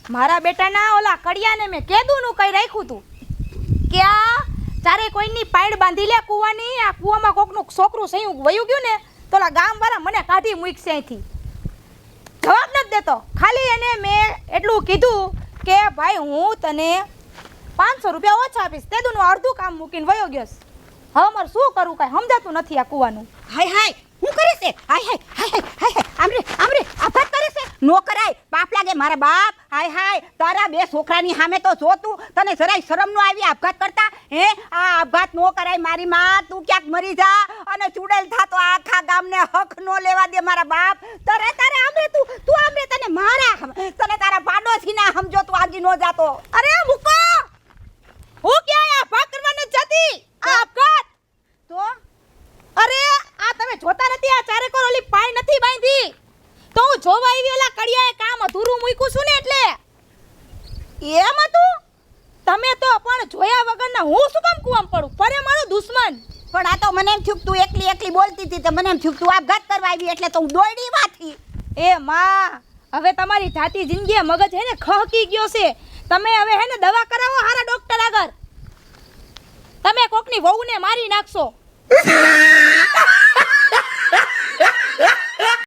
મારા બેટાના ઓલા કડિયાને મેં કેદુનું કઈ રાખ્યું તું કે આ ચારે કોઈની પાઈડ બાંધી લે કૂવાની. આ કૂવામાં કોકનું છોકરું સયું વયું ગયું ને તો ઓલા ગામવાળા મને કાઢી મૂકશે અહીંથી. જવાબ નથી દેતો. ખાલી એને મેં એટલું કીધું કે ભાઈ હું તને 500 રૂપિયા ઓછા આપીશ. તેદુનું અડધું કામ મૂકીને વયો ગયો. હવે મારે શું કરવું કાંઈ સમજાતું નથી આ કૂવાનું. હાય હાય હું કરે છે? હાય હાય હાય હાય આમરે આમરે આફત કરે છે. નો કરાય, પાપ લાગે મારા બાપ. હાય હાય તારા બે છોકરાની સામે તો જો તું, તને જરાય શરમ નો આવી આપઘાત કરતા? હે આ આપઘાત નો કરાય મારી માં. તું ક્યાંક મરી જા અને ચૂડેલ થા તો આખા ગામને હક નો લેવા દે મારા બાપ. તારે આમરે તું આમરે તને મારા તને તારા પાડોશી ના સમજો તું આગી નો જાતો. અરે મૂકો, હું ક્યાં આપઘાત કરવા નથી જતી. આ આપઘાત તો અરે આ તમે જોતા નથી આ ચારે કોર ઓલી પાઈ નથી બાંધી તો હું જોવા આવી. ઓલા કડિયાએ કામ અધૂરું મૂક્યું છું ને એટલે એમ હતું. તમે તો પણ જોયા વગરના હું શું કામ કુવામ પડું? પરે મારો દુશ્મન. પણ આ તો મને એમ થયું તું એકલી બોલતી હતી તો મને એમ થયું તું આપઘાત કરવા આવી એટલે તો હું દોડી વાથી. એ માં હવે તમારી જાતી જિંદગી મગજ હે ને ખહકી ગયો છે. તમે હવે હે ને દવા કરાવો હારા ડોક્ટર આગળ. તમે કોકની વહુને મારી નાખશો.